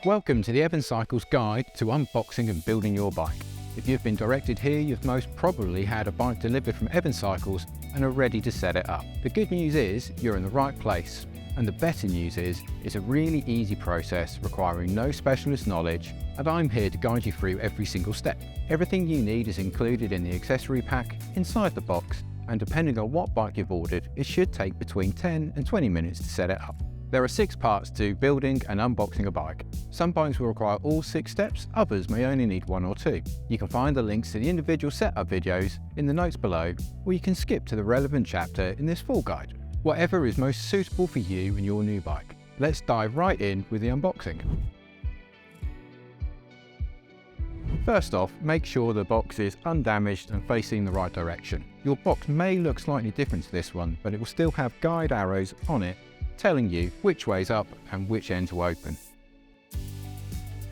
Welcome to the Evan Cycles guide to unboxing and building your bike. If you've been directed here, you've most probably had a bike delivered from Evan Cycles and are ready to set it up. The good news is you're in the right place, and the better news is it's a really easy process requiring no specialist knowledge, and I'm here to guide you through every single step. Everything you need is included in the accessory pack inside the box, and depending on what bike you've ordered, it should take between 10 and 20 minutes to set it up. There are 6 parts to building and unboxing a bike. Some bikes will require all 6 steps, others may only need 1 or 2. You can find the links to the individual setup videos in the notes below, or you can skip to the relevant chapter in this full guide. Whatever is most suitable for you and your new bike. Let's dive right in with the unboxing. First off, make sure the box is undamaged and facing the right direction. Your box may look slightly different to this one, but it will still have guide arrows on it telling you which way's up and which end to open.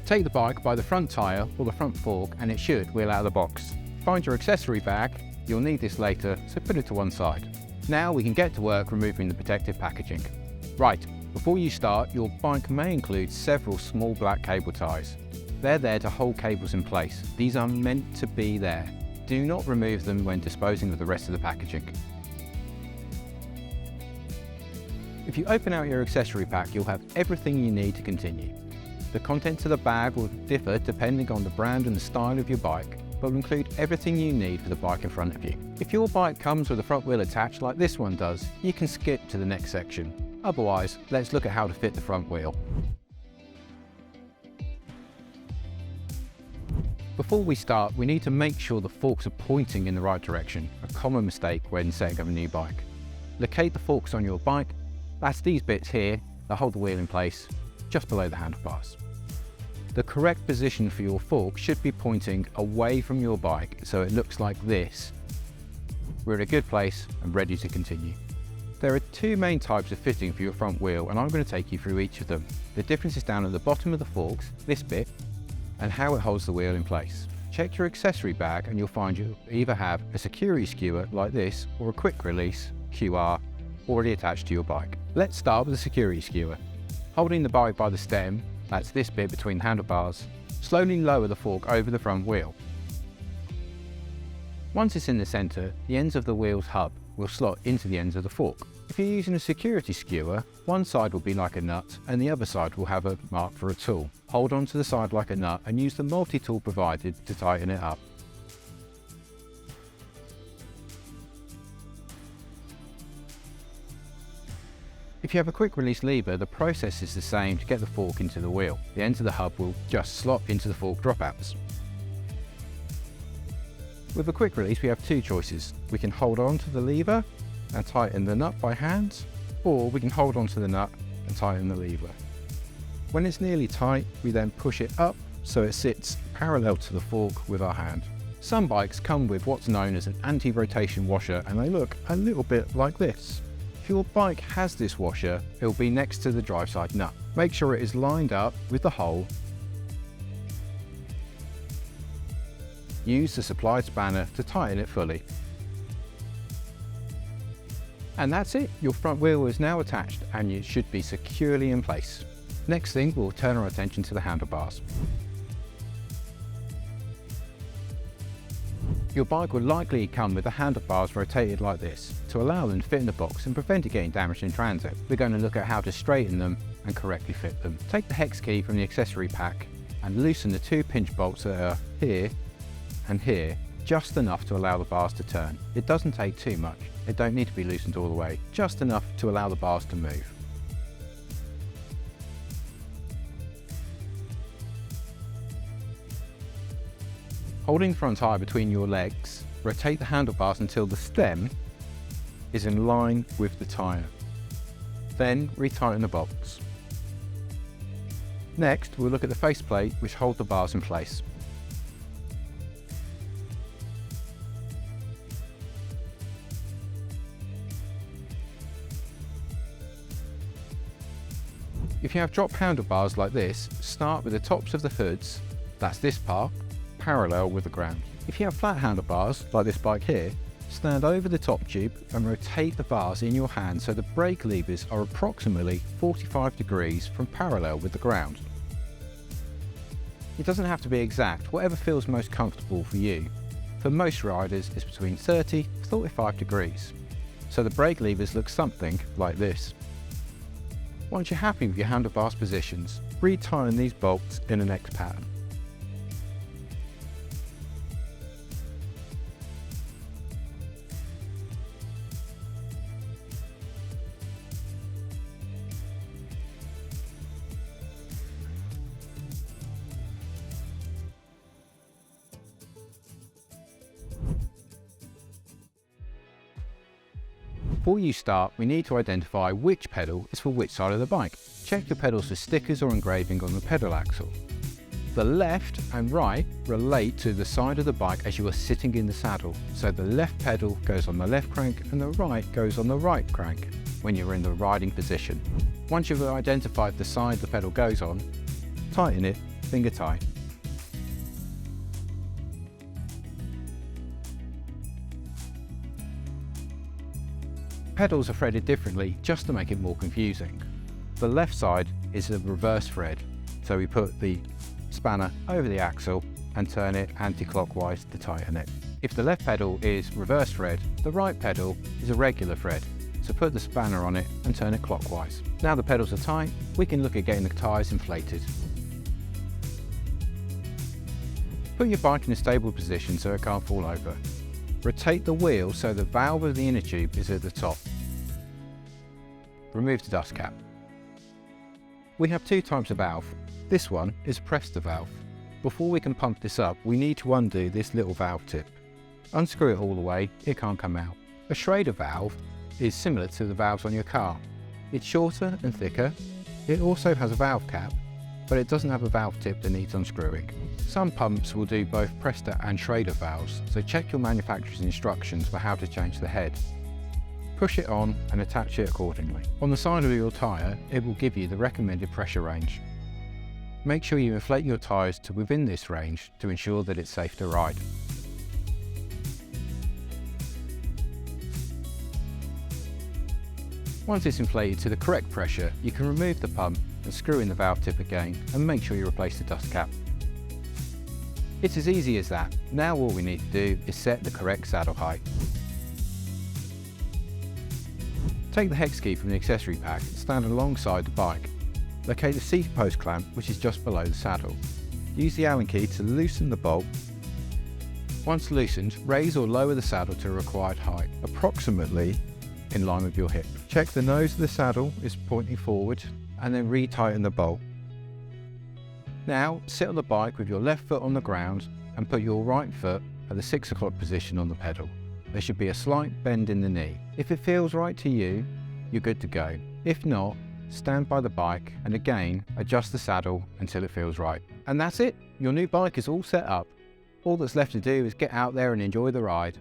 Take the bike by the front tyre or the front fork and it should wheel out of the box. Find your accessory bag, you'll need this later, so put it to one side. Now we can get to work removing the protective packaging. Right, before you start, your bike may include several small black cable ties. They're there to hold cables in place. These are meant to be there. Do not remove them when disposing of the rest of the packaging. If you open out your accessory pack, you'll have everything you need to continue. The contents of the bag will differ depending on the brand and the style of your bike, but will include everything you need for the bike in front of you. If your bike comes with a front wheel attached like this one does, you can skip to the next section. Otherwise, let's look at how to fit the front wheel. Before we start, we need to make sure the forks are pointing in the right direction, a common mistake when setting up a new bike. Locate the forks on your bike. That's these bits here that hold the wheel in place, just below the handlebars. The correct position for your fork should be pointing away from your bike, so it looks like this. We're in a good place and ready to continue. There are 2 main types of fitting for your front wheel, and I'm going to take you through each of them. The difference is down at the bottom of the forks, this bit, and how it holds the wheel in place. Check your accessory bag and you'll find you'll either have a security skewer like this, or a quick release, QR, already attached to your bike. Let's start with the security skewer. Holding the bike by the stem, that's this bit between the handlebars, slowly lower the fork over the front wheel. Once it's in the centre, the ends of the wheel's hub will slot into the ends of the fork. If you're using a security skewer, one side will be like a nut and the other side will have a mark for a tool. Hold on to the side like a nut and use the multi-tool provided to tighten it up. If you have a quick release lever, the process is the same to get the fork into the wheel. The ends of the hub will just slot into the fork dropouts. With a quick release, we have 2 choices. We can hold on to the lever and tighten the nut by hand, or we can hold on to the nut and tighten the lever. When it's nearly tight, we then push it up so it sits parallel to the fork with our hand. Some bikes come with what's known as an anti-rotation washer, and they look a little bit like this. If your bike has this washer, it will be next to the drive side nut. Make sure it is lined up with the hole. Use the supplied spanner to tighten it fully. And that's it, your front wheel is now attached and it should be securely in place. Next thing, we'll turn our attention to the handlebars. Your bike will likely come with the handlebars rotated like this to allow them to fit in the box and prevent it getting damaged in transit. We're going to look at how to straighten them and correctly fit them. Take the hex key from the accessory pack and loosen the 2 pinch bolts that are here and here, just enough to allow the bars to turn. It doesn't take too much. It don't need to be loosened all the way, just enough to allow the bars to move. Holding the front tyre between your legs, rotate the handlebars until the stem is in line with the tyre. Then retighten the box. Next, we'll look at the faceplate which hold the bars in place. If you have drop handlebars like this, start with the tops of the hoods, that's this part, parallel with the ground. If you have flat handlebars, like this bike here, stand over the top tube and rotate the bars in your hand so the brake levers are approximately 45 degrees from parallel with the ground. It doesn't have to be exact, whatever feels most comfortable for you. For most riders, it's between 30 to 45 degrees. So the brake levers look something like this. Once you're happy with your handlebars positions, retighten these bolts in an X pattern. Before you start, we need to identify which pedal is for which side of the bike. Check your pedals for stickers or engraving on the pedal axle. The left and right relate to the side of the bike as you are sitting in the saddle, so the left pedal goes on the left crank and the right goes on the right crank when you're in the riding position. Once you've identified the side the pedal goes on, tighten it finger tight. Pedals are threaded differently just to make it more confusing. The left side is a reverse thread, so we put the spanner over the axle and turn it anti-clockwise to tighten it. If the left pedal is reverse thread, the right pedal is a regular thread, so put the spanner on it and turn it clockwise. Now the pedals are tight, we can look at getting the tyres inflated. Put your bike in a stable position so it can't fall over. Rotate the wheel so the valve of the inner tube is at the top. Remove the dust cap. We have two types of valve. This one is a Presta valve. Before we can pump this up, we need to undo this little valve tip. Unscrew it all the way, it can't come out. A Schrader valve is similar to the valves on your car. It's shorter and thicker. It also has a valve cap, but it doesn't have a valve tip that needs unscrewing. Some pumps will do both Presta and Schrader valves, so check your manufacturer's instructions for how to change the head. Push it on and attach it accordingly. On the side of your tyre, it will give you the recommended pressure range. Make sure you inflate your tyres to within this range to ensure that it's safe to ride. Once it's inflated to the correct pressure, you can remove the pump and screw in the valve tip again and make sure you replace the dust cap. It's as easy as that. Now all we need to do is set the correct saddle height. Take the hex key from the accessory pack and stand alongside the bike. Locate the seat post clamp, which is just below the saddle. Use the Allen key to loosen the bolt. Once loosened, raise or lower the saddle to a required height, approximately in line with your hip. Check the nose of the saddle is pointing forward and then retighten the bolt. Now sit on the bike with your left foot on the ground and put your right foot at the 6 o'clock position on the pedal. There should be a slight bend in the knee. If it feels right to you, you're good to go. If not, stand by the bike and again adjust the saddle until it feels right. And that's it, your new bike is all set up. All that's left to do is get out there and enjoy the ride.